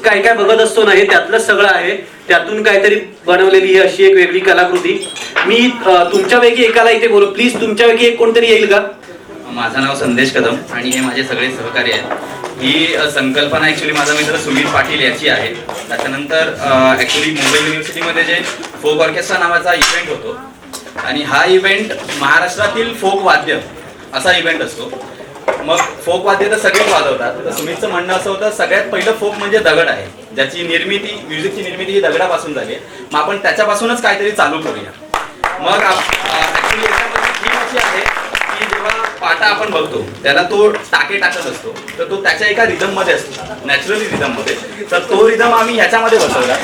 काय काय बघत असतो ना, हे त्यातलंच सगळं आहे. त्यातून काहीतरी बनवलेली ही अशी एक वेगळी कलाकृती. मी तुमच्यापैकी एकाला इथे बोलू, प्लीज तुमच्यापैकी एक कोणतरी येईल का? माझं नाव संदेश कदम आणि हे माझे सगळे सहकारी आहेत. ही संकल्पना ॲक्च्युली माझा मित्र सुमित पाटील याची आहे. त्याच्यानंतर ॲक्च्युली मुंबई युनिव्हर्सिटीमध्ये जे फोक ऑर्केस्ट्रा नावाचा इव्हेंट होतो आणि हा इव्हेंट महाराष्ट्रातील फोक वाद्य असा इव्हेंट असतो. मग फोक वाद्य तर सगळेच वाजवतात. तर सुमितचं म्हणणं असं होतं, सगळ्यात पहिलं फोक म्हणजे दगड आहे, ज्याची निर्मिती, म्युझिकची निर्मिती ही दगडापासून झाली आहे. मग आपण त्याच्यापासूनच काहीतरी चालू करूया. मग ॲक्च्युली याच्यामध्ये थीम अशी आहे की जेव्हा पाटा आपण बघतो त्याला तो टाके टाकत असतो, तर तो त्याच्या एका रिदममध्ये असतो, नॅचरली रिदममध्ये. तर तो रिदम आम्ही ह्याच्यामध्ये बसवला.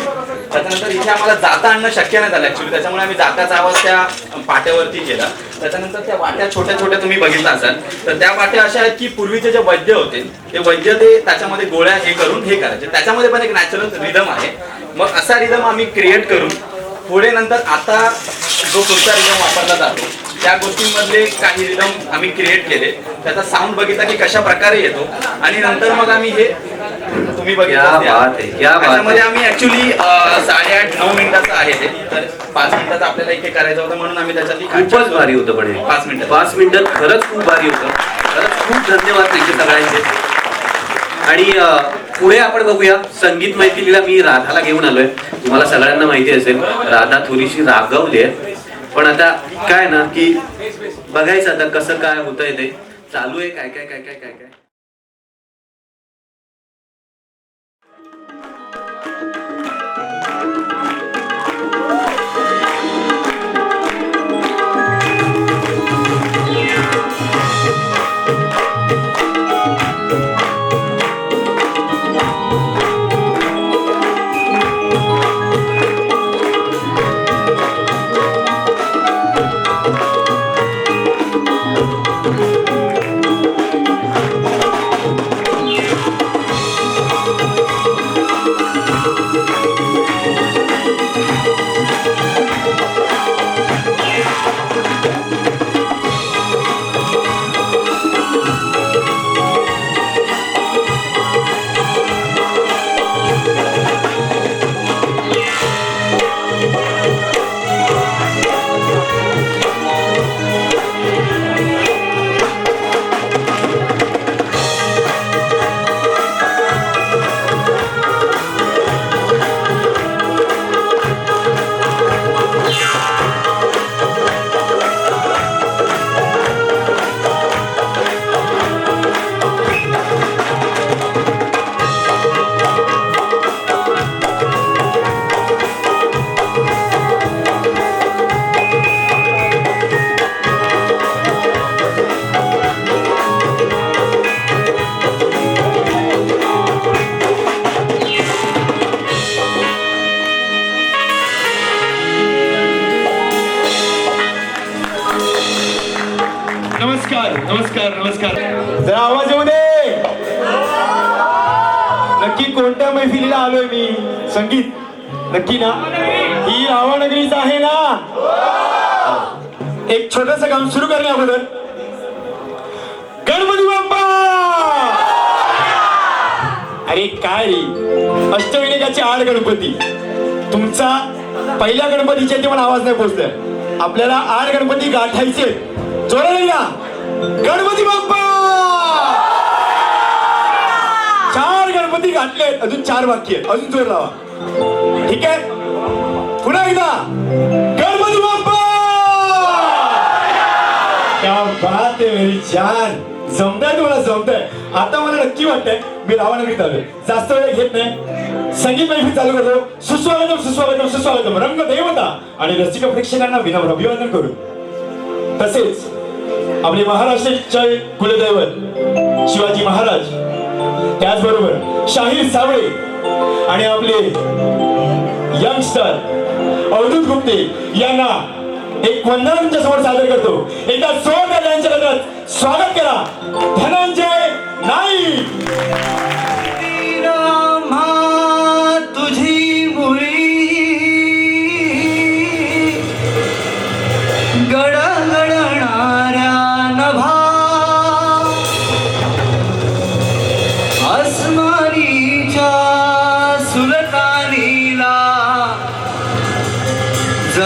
त्याच्यानंतर इथे आम्हाला जाता आणणं शक्य नाही झालं ॲक्च्युली, त्याच्यामुळे आम्ही जाताचा आवाज त्या पाट्यावरती केला. त्याच्यानंतर त्या वाट्या छोट्या छोट्या तुम्ही बघितला असाल, तर त्या वाट्या अशा आहेत की पूर्वीचे जे वैद्य होते ते वैद्य ते त्याच्यामध्ये गोळ्या हे करून हे करायचे. त्याच्यामध्ये पण एक नॅचरल रिदम आहे. मग असा रिदम आम्ही क्रिएट करून पुढे नंतर आता जो पुढचा रिदम वापरला जातो त्या गोष्टींमधले काही रिदम आम्ही क्रिएट केले. त्याचा साऊंड बघितला की कशा प्रकारे येतो आणि नंतर मग आम्ही हे तुम्ही बघितलं त्यामध्ये आम्ही ॲक्च्युली 8.5-9 मिनिटाचं आहे ते, तर 5 मिनिटाचं आपल्याला इथे करायचं होतं म्हणून आम्ही त्याच्यात खूपच भारी होतं. पण 5 मिनिटात खरंच खूप भारी होतं. खरंच खूप धन्यवाद त्यांचे सगळ्यांचे. आणि पुढे आपण बघूया संगीत मैफिलीला मी राधाला घेऊन आलोय. तुम्हाला सगळ्यांना माहिती असेल राधा थोडीशी रागवली आहे, पण आता काय ना की बघायचं आता कसं काय होतंय, ते चालू आहे काय काय काय काय काय काय. नमस्कार नमस्कार. जरा आवाज येऊ दे. नक्की कोणत्या मैफिलीला आलोय मी? संगीत नक्की ना? ही रावणगिरीच आहे ना? एक छोटस काम सुरू करण्या अगोदर गणपती बाप्पा. अरे काय रे, अष्टविनायकाचे 8 गणपती. तुमचा पहिल्या गणपतीच्या ते पण आवाज नाही पोहोचलाय. आपल्याला 8 गणपती गाठायचे. जोराने ना गणपती बाप्पा. 4 गणपती गाठले, अजून 4 बाकी आहेत. अजून जोर लावा. ठीक आहे, पुन्हा एकदा गणपती बाप्पा. क्या बात आहे मेरी जान. जमताय तुम्हाला, जमताय. आता मला नक्की वाटतंय मी रावणगिरीत आलोय. जास्त वेळ घेत नाही, संगीत मैफिल चालू करतो. सुस्वागतम सुस्वागतम सुस्वागतम. रंग देवता आणि रसिक प्रेक्षकांना विनम्र अभिवादन करू. तसेच आपले महाराष्ट्राचे कुलदैवत शिवाजी महाराज, त्याचबरोबर शाहीर साबळे आणि आपले यंगस्टर अवधूत गुप्ते यांना एक वंदना तुमच्या समोर सादर करतो. एकदा जोरदार त्यांच्या गजरात स्वागत करा. धनंजय नाईक. तुझी मुळी गडगडणाऱ्या नभा आसमानीच्या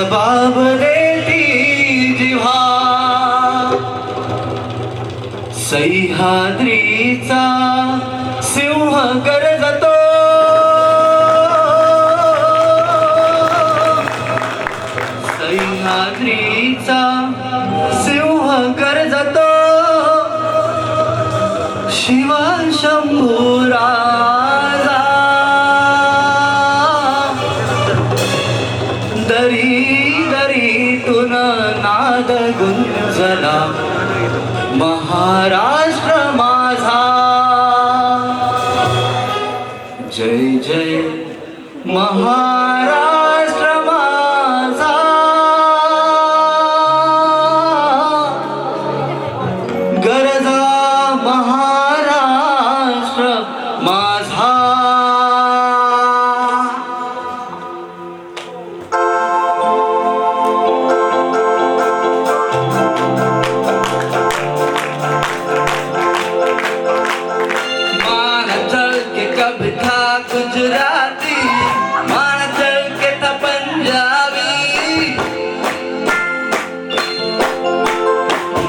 जबाब देती जिव्हा सह्याद्रीचा सिंह गरजतो सह्याद्रीचा सिंह गरजतो शिव शंभू राजा दरी दरीतून नाद गुंजला महाराष्ट्र माझा जय जय महाराष्ट्र माझा गरजा महाराष्ट्र माझा कभी था गुजराती मान चल के था पंजाबी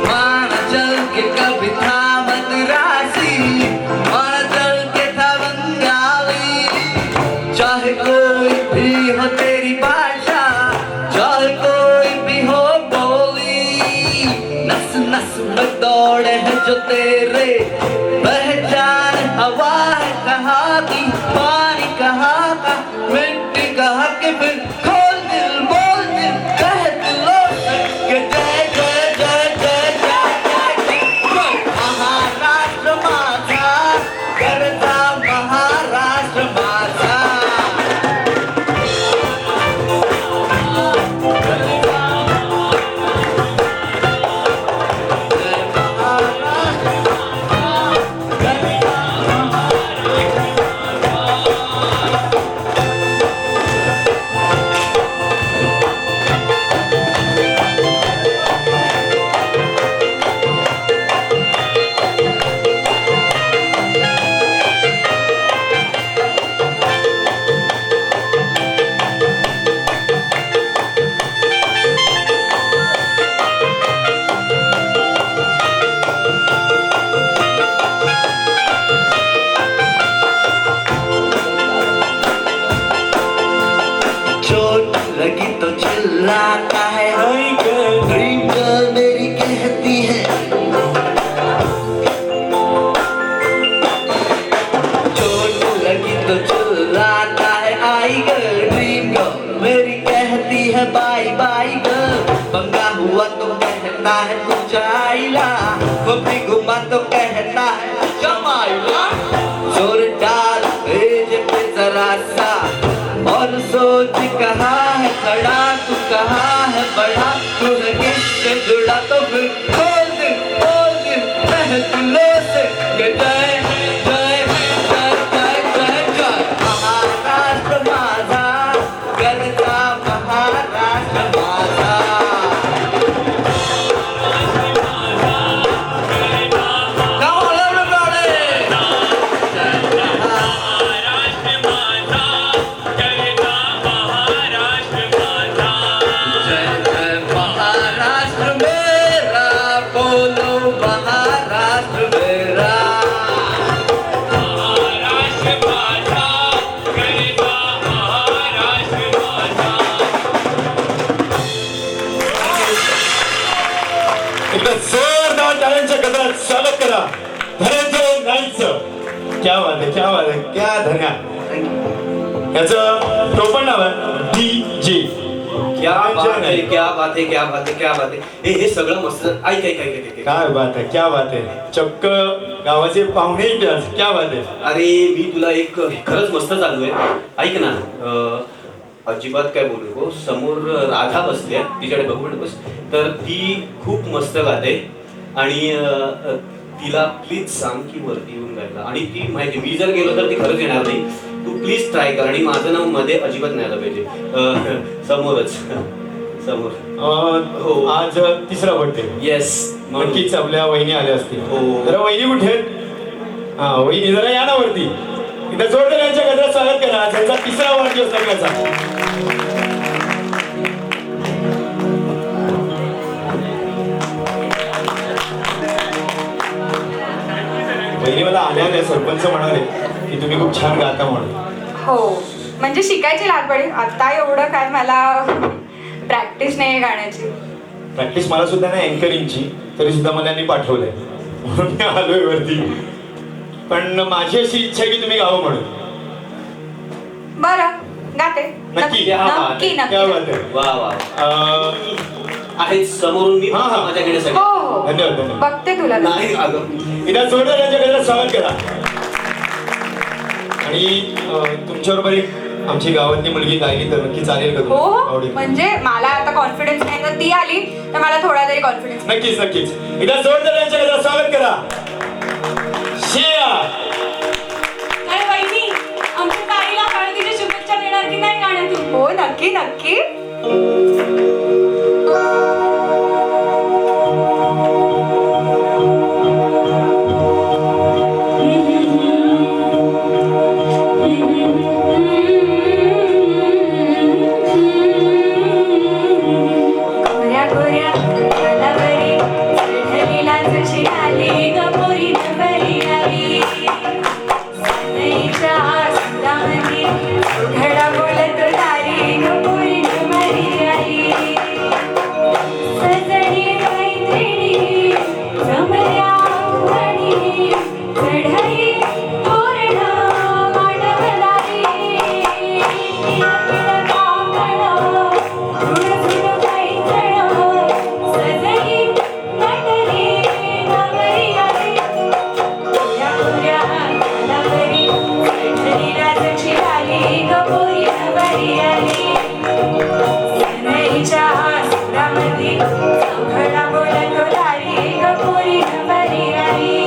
मान चल के कभी था मद्रासी मान चल के था बंगाली चाहे कोई भी हो तेरी भाषा चाहे कोई भी हो बोली नस नस में दौड़े हैं जो तेरे पहचान हवा है कहाँ की पानी कहाँ का मिट्टी कहाँ के फिर खोल दिल बोल दिल कह दिलों से कि जय जय जय जय जय जय महाराष्ट्र माझा करता महाराष्ट्र माझा चोट लगी तो चिल्लाता है ड्रीम गर्ल मेरी कहती है चोट लगी तो चिल्लाता है आई गर्ल ड्रीम गर्ल मेरी कहती है बाय बाय गर्ल पंगा हुआ तो कहता है तू जाइला वो भी घुमा तो कहता है जमाइला जोर डाल भेज पे जरा सा और सोच कहाँ है खड़ा तू कहाँ है बड़ा तू किससे जुड़ा तो फिर खोल दे महफिलों से कि जय जय जय जय जय जय महाराष्ट्र माझा करता महाराष्ट्र माझा Come on everybody! जय जय महाराष्ट्र मेरा बोलो महाराष्ट्र मेरा एकदा जोरदार टाळ्यांच्या गजरात स्वागत करा धनंजय नाईकचं क्या बात आहे क्या धन्या याचं टोपण नाव आहे DJ क्या बात है क्या बात है क्या बात है क्या बात है हे सगळं मस्त ऐक ऐक ऐक ऐक काय बात आहे क्या बात आहे चक्क गावाचे पाहुणे इथे आहेत. क्या बात आहे अरे मी तुला एक खरंच मस्त चालू आहे ऐक ना अजिबात काय बोलू नको समोर राधा बसली आहे तिच्याकडे बघू बस तर ती खूप मस्त गाते आणि तिला प्लीज सांग की वरती येऊन गायला आणि ती माहिती मी जर गेलो तर ती खरंच येणार नाही तू प्लीज ट्राय कर आणि माझं नाव मध्ये अजिबात नाही आलं पाहिजे समोरच समोर हो आज तिसरा बर्थडे येस नक्कीच आपल्या वहिनी आल्या असतील हो. जरा वहिनी कुठे आहेत? हा वहिनी जरा या ना वरती इथं जोरदार यांच्या गजरात स्वागत करा त्यांचा तिसरा वाढदिवस लग्नाचा वहिनी मला आल्याने सरपंच म्हणाले की तुम्ही खूप छान गाता म्हणून. हो म्हणजे शिकायची लहानपणी, आता एवढं काय मला प्रॅक्टिस नाही गाण्याची. प्रॅक्टिस मला सुद्धा नाही अँकरिंगची, तरी सुद्धा मला यांनी पाठवलंय म्हणून मी आलोय वरती. पण माझी अशी इच्छा आहे की तुम्ही गावं म्हणून. बरं गाते. नक्की? नक्की क्या बात नक्की. आहे. वा वा अं, आहे समोरून मी हा, हा. माझ्या हो घेण्यासाठी हो धन्यवाद धन्यवाद. बघते तुला. नाही अगं इथं जोरदार यांच्याकडे स्वागत करा. आणि तुमच्याबरोबर एक आमची गावातली मुलगी गायली तर नक्की चालेल का हो तुम्हाला? हो आवडेल. म्हणजे मला आता कॉन्फिडन्स नाही, तर ती आली तर मला थोडा तरी कॉन्फिडन्स. नक्कीच नक्कीच. इथं जोरदार यांच्याकडे स्वागत करा. शिया. काय वहिनी, आमच्या ताईला हळदीच्या शुभेच्छा देणार की नाही गाण्यातून? हो नक्की नक्की. गोऱ्या गोऱ्या गालावरी चढलेला जशी आली ग पोरी नवरी आली. सनईच्या सुरामध्ये घडा बोलत दारी ग पोरी नवरी आली. सजनी मैत्रिणी जमल्या अंगणी चढई तोरण मांडवलारी. घडा बोलत दारी ग पोरी नवरी आली.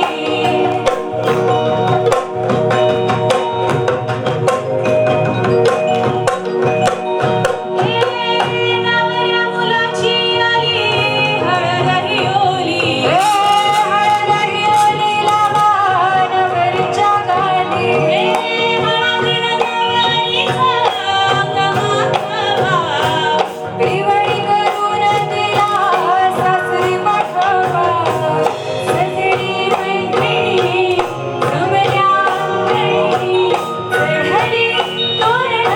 नवऱ्या मुलाची आली हळद ही ओली. हळद ही ओली लावा नवरीच्या गाली. हळदीन नवरीचा गमावा. पिवळी करून तिला सासरी पाठवा. सजनी मैत्रिणी जमल्या अंगणी चढली तोरण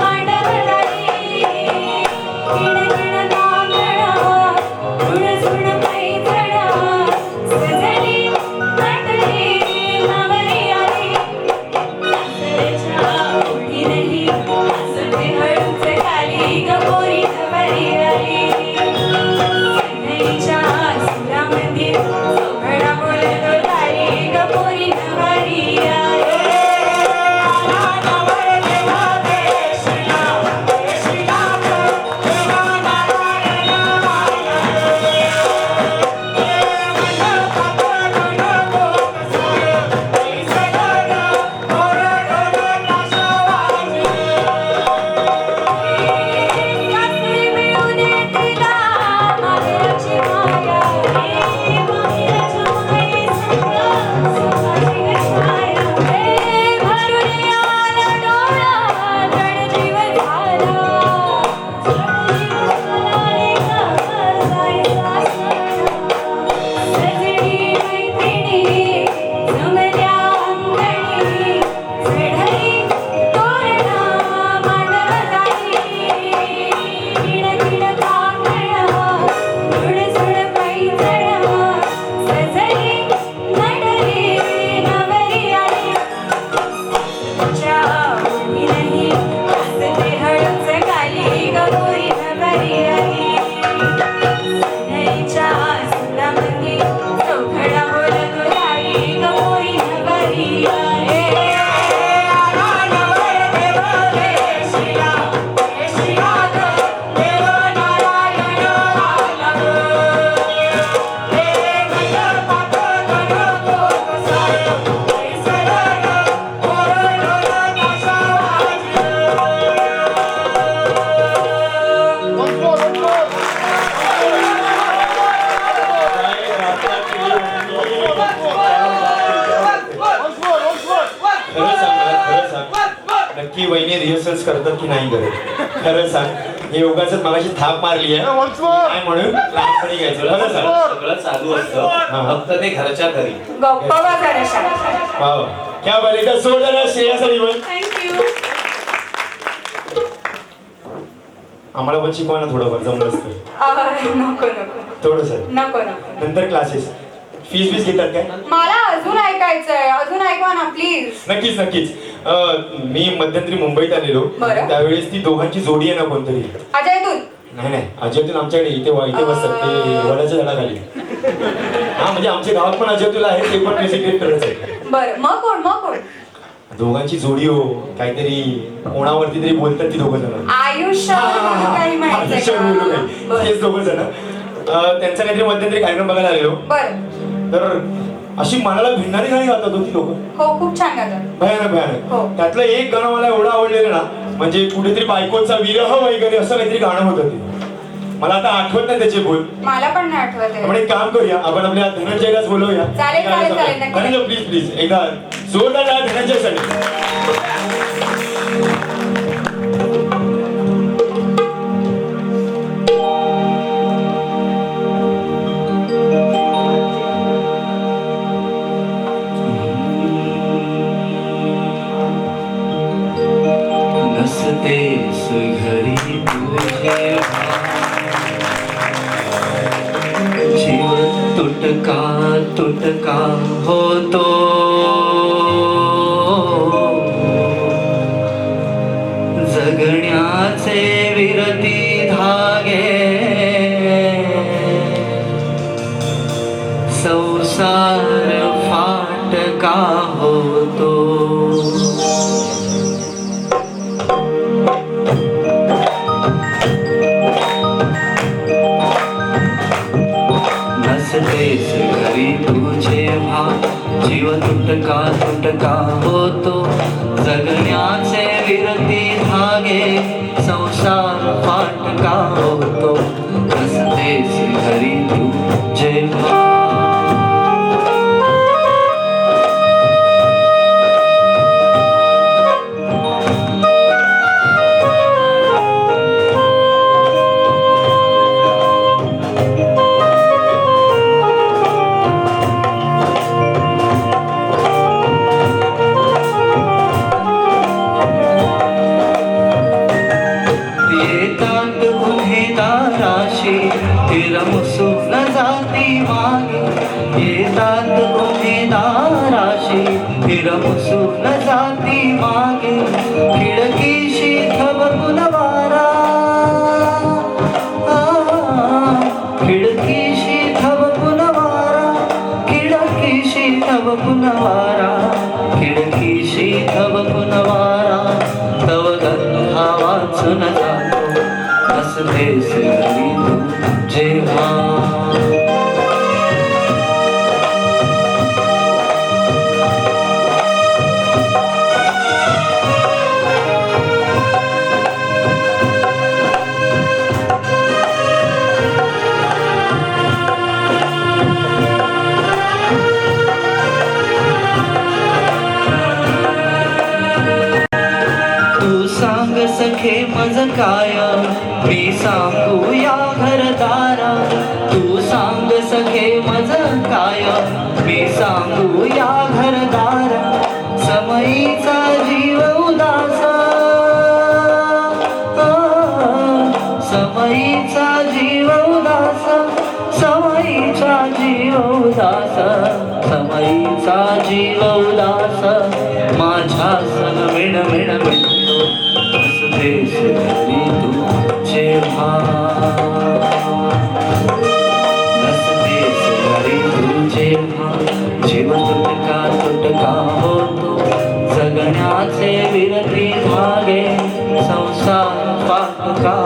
मांडवलारी. किणकिण काकण झुणझुण पैठण सजली नटली नवरी आली. सासरेच्या ओढीनही हसते हळूच खाली ग पोरी नवरी आली. सनईच्या सुरामध्ये घडा बोलत दारी ग पोरी नवरी आली. सासरी मिळू दे तिला माहेरची माया. माहेरच्या मायेत सुखाची छाया. भरून आला डोळा जण जीव झाला. जण जीव झाला रे जायचा सणा. सजनी मैत्रिणी जमल्या अंगणी चढली तोरण मांडवलारी. किणकिण काकण झुणझुण पैठण सजली नटली नवरी आली. च्या ओढीनही हसते हळूच खाली ग पोरी नवरी आली. सनईच्या सुरामध्ये चौघडा बोलत दारी ग पोरी नवरी आली. खरं सांग मला, खरं सांग. नक्की वहिनी रिहर्सल्स करतात की नाही करत? खरं सांग. हे उगाच मगाशी थाप मारली आहे काय म्हणून लहानपणी घ्यायचं बरं सर. सगळं चालू असतं फक्त ते घरच्या घरी. गप्पा बघा शाळा. वाव क्या बालिका सोड जरा श्रेयासाठी पण थँक्यू. आम्हाला पण शिकवा ना थोडंफार जमलं असतं नको नको थोडं सर. नको नको. नंतर क्लासेस फीस घेतात काय? मला अजून ऐकायचंय, अजून ऐकवा ना प्लीज. नक्कीच नक्कीच. मी मध्यंतरी मुंबईत आलेलो बरं. त्यावेळेस ती दोघांची जोडी आहे ना कोणतरी. अजय तू नाही नाही अजयतुल आमच्याकडे इथे बसतात ते वडाच्या झाडाखाली. हा म्हणजे आमच्या गावात पण अजयतुल आहे ते पण म्युझिक करत आहे. बरं मग कोण दोघांची जोडी हो काहीतरी कोणावरती तरी बोलतात ती दोघं जण. आयुष्य काही माहिती तेच दोघं जण त्यांचा काहीतरी मध्यंतरी कार्यक्रम बघायला आलेलो. बरं. तर अशी मनाला भिन्नारी गाणी गातात होती लोक. हो खूप छान गातात. भयानक हो. भयानक. त्यातलं एक गाणं मला एवढं आवडलेलं ना म्हणजे कुठेतरी बायकोचा विरह वगैरे असं काहीतरी गाणं होतं ते. मला आता आठवत नाही त्याचे बोल. मला पण नाही आठवत आपण आहे. एक काम करूया आपण आपल्या धनंजयलाच बोलवूया. चालेल, चालेल, चालेल, नक्की. धनंजय प्लीज प्लीज एकदा जोरदार टाळ्या धनंजयसाठी. नसतेस घरी तुझे जीव तुटका तुटका होतो. जगण्याचे विरती धागे संसार फाटका होतो. नसतेस घरी तुझे जीव तुटका तुटका होतो. जगण्याचे विरती धागे संसार फाटका होतो. नसतेस घरी तुझे फिरमुसून जाती मागे. येतात गुन्हेगाराशी फिरमुसून जाती मागे. खिडकीशी थबकून वारा खिडकीशी थबकून वारा. खिडकीशी थबकून वारा खिडकीशी थबकून वारा. तव गंधा वाचून जातो. नसतेस घरी तू जेव्हा. तू सांग सखे मज काय मी सांगू या घरदारा. तू सांग सखे मज काय मी सांगू या घरदारा. समयीचा जीव उदास समयीचा जीव उदास समयीचा जीव उदास समयीचा जीव उदास. माझ्या सन मिण मिण मिळतो. नसतेस घरी तू जेव्हा. नसतेस घरी तू जेव्हा. जीव तुटका तुटका होतो. जगण्याचे विरती धागे संसार फाटका